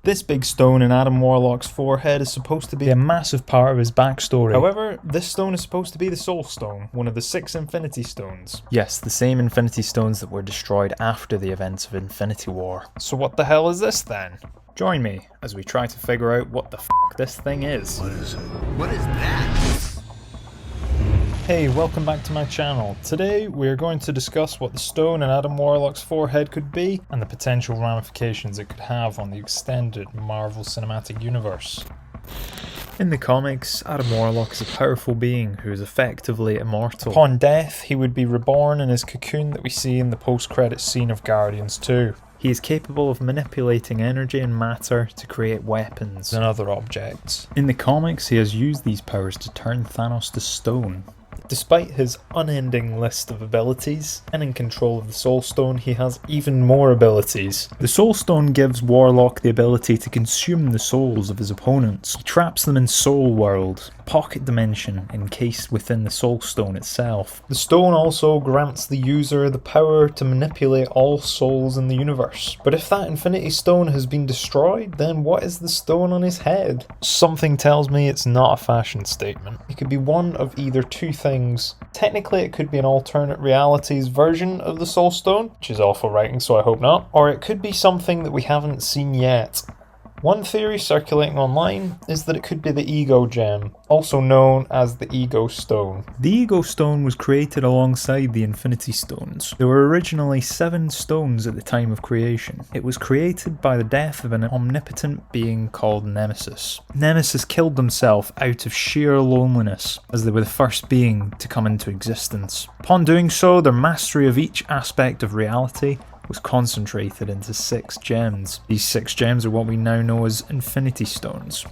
This big stone in Adam Warlock's forehead is supposed to be a massive part of his backstory. However, this stone is supposed to be the Soul Stone, one of the 6 Infinity Stones. Yes, the same Infinity Stones that were destroyed after the events of Infinity War. So what the hell is this then? Join me as we try to figure out what the f*** this thing is. What is it? What is that? Hey, welcome back to my channel. Today we're going to discuss what the stone in Adam Warlock's forehead could be and the potential ramifications it could have on the extended Marvel Cinematic Universe. In the comics, Adam Warlock is a powerful being who is effectively immortal. Upon death, he would be reborn in his cocoon that we see in the post-credits scene of Guardians 2. He is capable of manipulating energy and matter to create weapons and other objects. In the comics, he has used these powers to turn Thanos to stone. Despite his unending list of abilities, and in control of the Soul Stone, he has even more abilities. The Soul Stone gives Warlock the ability to consume the souls of his opponents. He traps them in Soul World, a pocket dimension encased within the Soul Stone itself. The stone also grants the user the power to manipulate all souls in the universe. But if that Infinity Stone has been destroyed, then what is the stone on his head? Something tells me it's not a fashion statement. It could be one of either two things. Technically it could be an alternate realities version of the Soul Stone, which is awful writing so I hope not, or it could be something that we haven't seen yet. One theory circulating online is that it could be the Ego Gem, also known as the Ego Stone. The Ego Stone was created alongside the Infinity Stones. There were originally 7 stones at the time of creation. It was created by the death of an omnipotent being called Nemesis. Nemesis killed himself out of sheer loneliness, as they were the first being to come into existence. Upon doing so, their mastery of each aspect of reality was concentrated into 6 gems. These 6 gems are what we now know as Infinity Stones.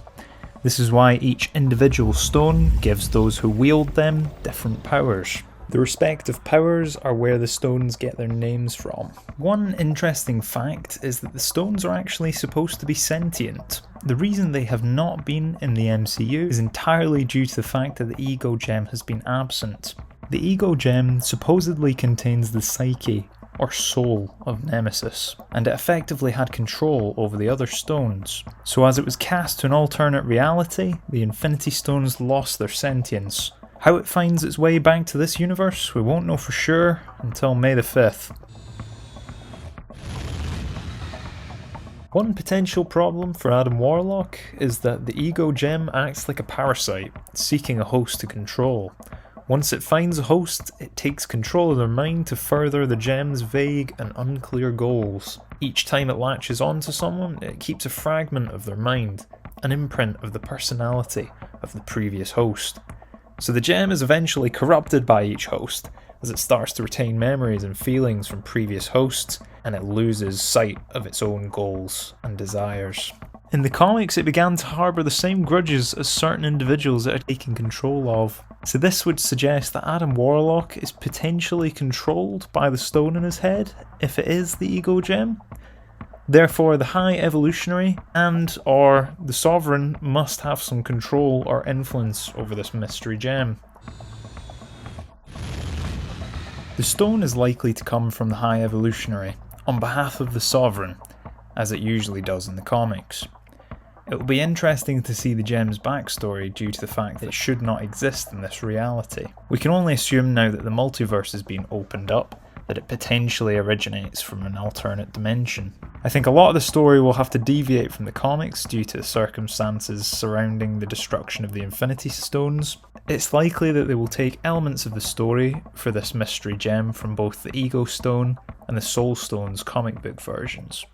This is why each individual stone gives those who wield them different powers. The respective powers are where the stones get their names from. One interesting fact is that the stones are actually supposed to be sentient. The reason they have not been in the MCU is entirely due to the fact that the Ego Gem has been absent. The Ego Gem supposedly contains the psyche or soul of Nemesis, and it effectively had control over the other stones. So as it was cast to an alternate reality, the Infinity Stones lost their sentience. How it finds its way back to this universe, we won't know for sure until May the 5th. One potential problem for Adam Warlock is that the Ego Gem acts like a parasite, seeking a host to control. Once it finds a host, it takes control of their mind to further the gem's vague and unclear goals. Each time it latches onto someone, it keeps a fragment of their mind, an imprint of the personality of the previous host. So the gem is eventually corrupted by each host, as it starts to retain memories and feelings from previous hosts, and it loses sight of its own goals and desires. In the comics, it began to harbour the same grudges as certain individuals it had taken control of. So this would suggest that Adam Warlock is potentially controlled by the stone in his head, if it is the Ego Gem. Therefore, the High Evolutionary and/or the Sovereign must have some control or influence over this mystery gem. The stone is likely to come from the High Evolutionary, on behalf of the Sovereign, as it usually does in the comics. It will be interesting to see the gem's backstory due to the fact that it should not exist in this reality. We can only assume now that the multiverse has been opened up, that it potentially originates from an alternate dimension. I think a lot of the story will have to deviate from the comics due to the circumstances surrounding the destruction of the Infinity Stones. It's likely that they will take elements of the story for this mystery gem from both the Ego Stone and the Soul Stone's comic book versions.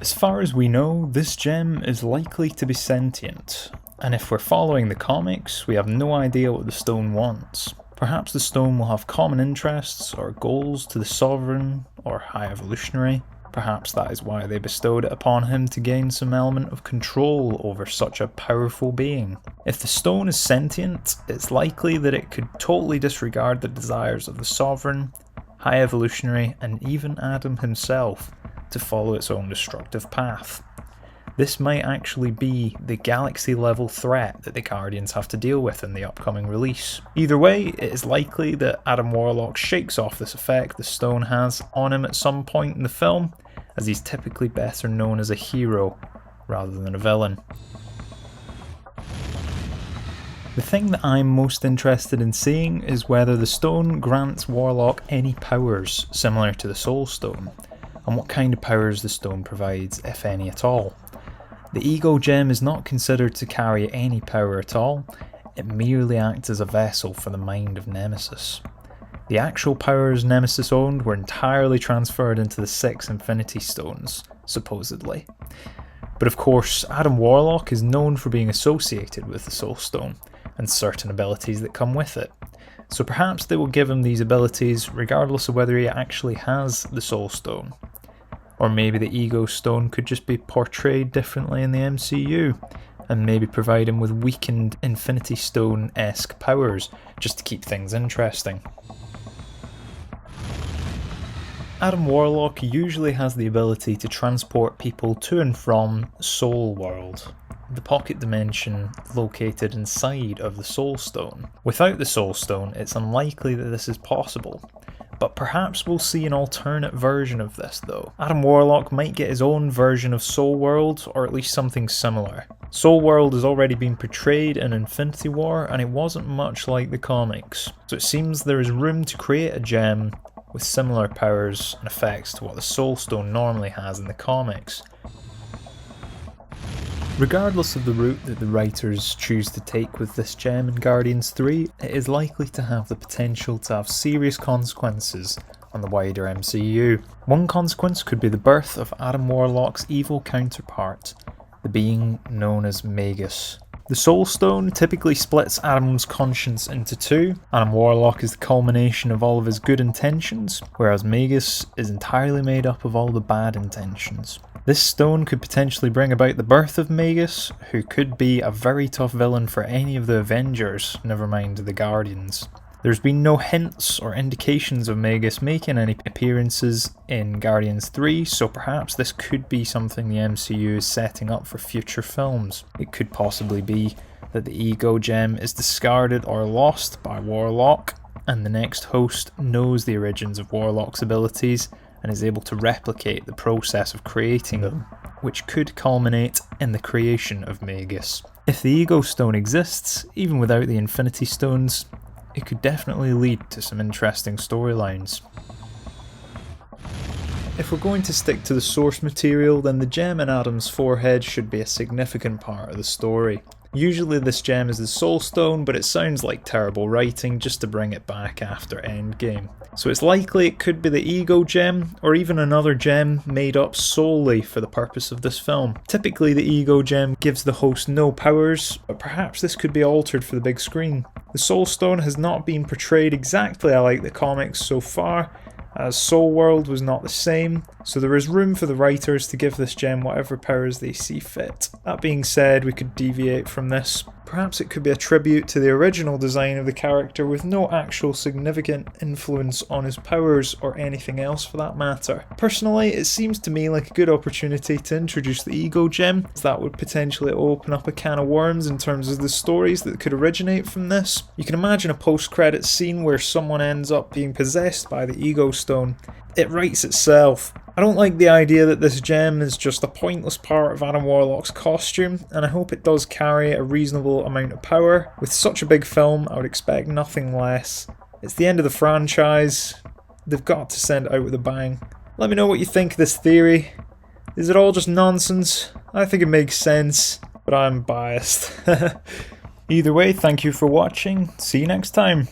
As far as we know, this gem is likely to be sentient, and if we're following the comics, we have no idea what the stone wants. Perhaps the stone will have common interests or goals to the Sovereign or High Evolutionary. Perhaps that is why they bestowed it upon him to gain some element of control over such a powerful being. If the stone is sentient, it's likely that it could totally disregard the desires of the Sovereign, High Evolutionary, and even Adam himself, to follow its own destructive path. This might actually be the galaxy-level threat that the Guardians have to deal with in the upcoming release. Either way, it is likely that Adam Warlock shakes off this effect the stone has on him at some point in the film, as he's typically better known as a hero rather than a villain. The thing that I'm most interested in seeing is whether the stone grants Warlock any powers similar to the Soul Stone, and what kind of powers the stone provides, if any at all. The Ego Gem is not considered to carry any power at all, it merely acts as a vessel for the mind of Nemesis. The actual powers Nemesis owned were entirely transferred into the 6 Infinity Stones, supposedly. But of course, Adam Warlock is known for being associated with the Soul Stone, and certain abilities that come with it. So perhaps they will give him these abilities regardless of whether he actually has the Soul Stone. Or maybe the Ego Stone could just be portrayed differently in the MCU, and maybe provide him with weakened Infinity Stone-esque powers, just to keep things interesting. Adam Warlock usually has the ability to transport people to and from Soul World, the pocket dimension located inside of the Soul Stone. Without the Soul Stone, it's unlikely that this is possible, but perhaps we'll see an alternate version of this though. Adam Warlock might get his own version of Soul World, or at least something similar. Soul World has already been portrayed in Infinity War, and it wasn't much like the comics, so it seems there is room to create a gem with similar powers and effects to what the Soul Stone normally has in the comics. Regardless of the route that the writers choose to take with this gem in Guardians 3, it is likely to have the potential to have serious consequences on the wider MCU. One consequence could be the birth of Adam Warlock's evil counterpart, the being known as Magus. The Soul Stone typically splits Adam's conscience into two. Adam Warlock is the culmination of all of his good intentions, whereas Magus is entirely made up of all the bad intentions. This stone could potentially bring about the birth of Magus, who could be a very tough villain for any of the Avengers, never mind the Guardians. There's been no hints or indications of Magus making any appearances in Guardians 3, so perhaps this could be something the MCU is setting up for future films. It could possibly be that the Ego Gem is discarded or lost by Warlock, and the next host knows the origins of Warlock's abilities and is able to replicate the process of creating them, which could culminate in the creation of Magus. If the Ego Stone exists, even without the Infinity Stones, it could definitely lead to some interesting storylines. If we're going to stick to the source material, then the gem in Adam's forehead should be a significant part of the story. Usually this gem is the Soul Stone, but it sounds like terrible writing just to bring it back after End Game. So it's likely it could be the Ego Gem, or even another gem made up solely for the purpose of this film. Typically the Ego Gem gives the host no powers, but perhaps this could be altered for the big screen. The Soul Stone has not been portrayed exactly like the comics so far, as Soul World was not the same, so there is room for the writers to give this gem whatever powers they see fit. That being said, we could deviate from this. Perhaps it could be a tribute to the original design of the character with no actual significant influence on his powers or anything else for that matter. Personally, it seems to me like a good opportunity to introduce the Ego Gem, as that would potentially open up a can of worms in terms of the stories that could originate from this. You can imagine a post-credits scene where someone ends up being possessed by the Ego Stone. It writes itself. I don't like the idea that this gem is just a pointless part of Adam Warlock's costume, and I hope it does carry a reasonable amount of power. With such a big film, I would expect nothing less. It's the end of the franchise. They've got to send it out with a bang. Let me know what you think of this theory. Is it all just nonsense? I think it makes sense, but I'm biased. Either way, thank you for watching. See you next time.